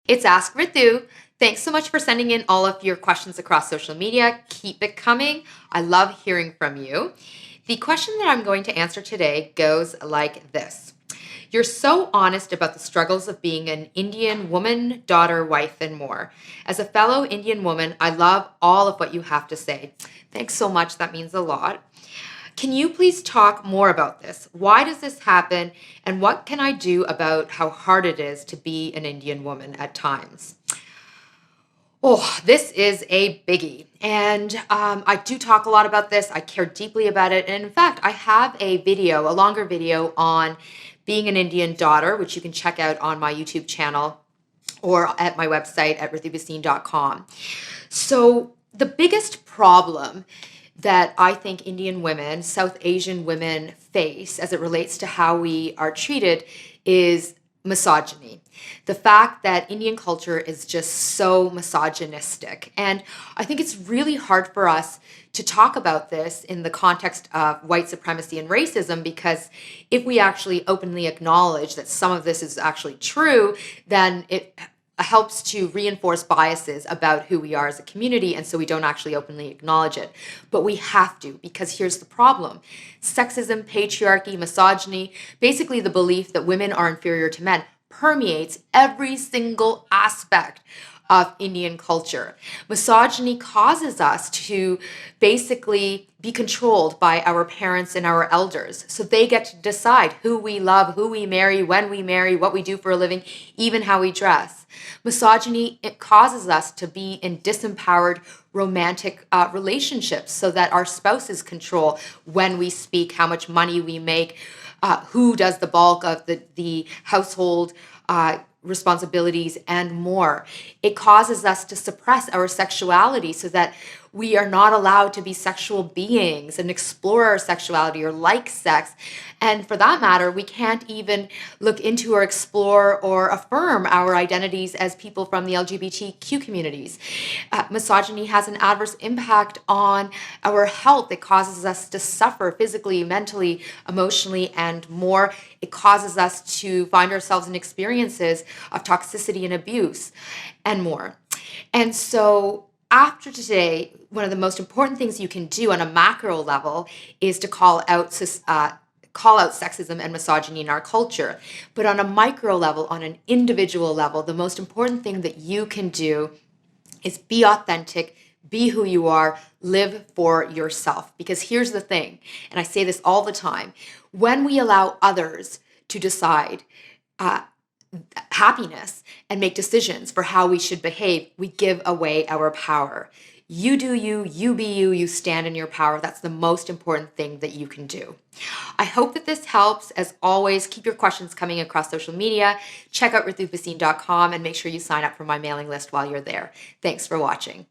It's Ask Ritu. Thanks so much for sending in all of your questions across social media. Keep it coming. I love hearing from you. The question that I'm going to answer today goes like this. You're so honest about the struggles of being an Indian woman, daughter, wife, and more. As a fellow Indian woman, I love all of what you have to say. Thanks so much. That means a lot. Can you please talk more about this? Why does this happen? And what can I do about how hard it is to be an Indian woman at times? Oh, this is a biggie. And I do talk a lot about this. I care deeply about it. And in fact, I have a video, a longer video on being an Indian daughter, which you can check out on my YouTube channel or at my website at ritubhasin.com. So the biggest problem that I think Indian women, South Asian women face as it relates to how we are treated is misogyny. The fact that Indian culture is just so misogynistic. And I think it's really hard for us to talk about this in the context of white supremacy and racism, because if we actually openly acknowledge that some of this is actually true, then it helps to reinforce biases about who we are as a community, and so we don't actually openly acknowledge it. But we have to, because here's the problem. Sexism, patriarchy, misogyny, basically the belief that women are inferior to men, permeates every single aspect of Indian culture. Misogyny causes us to basically be controlled by our parents and our elders. So they get to decide who we love, who we marry, when we marry, what we do for a living, even how we dress. Misogyny, it causes us to be in disempowered romantic relationships so that our spouses control when we speak, how much money we make, who does the bulk of the household responsibilities, and more. It causes us to suppress our sexuality so that we are not allowed to be sexual beings and explore our sexuality or like sex. And for that matter, we can't even look into or explore or affirm our identities as people from the LGBTQ communities. Misogyny has an adverse impact on our health. It causes us to suffer physically, mentally, emotionally, and more. It causes us to find ourselves in experiences of toxicity and abuse and more. And so after today, one of the most important things you can do on a macro level is to call out sexism and misogyny in our culture. But on a micro level, on an individual level, the most important thing that you can do is be authentic, be who you are, live for yourself. Because here's the thing, and I say this all the time, when we allow others to decide happiness and make decisions for how we should behave, we give away our power. You do you, you be you, you stand in your power. That's the most important thing that you can do. I hope that this helps. As always, keep your questions coming across social media. Check out ritubhasin.com and make sure you sign up for my mailing list while you're there. Thanks for watching.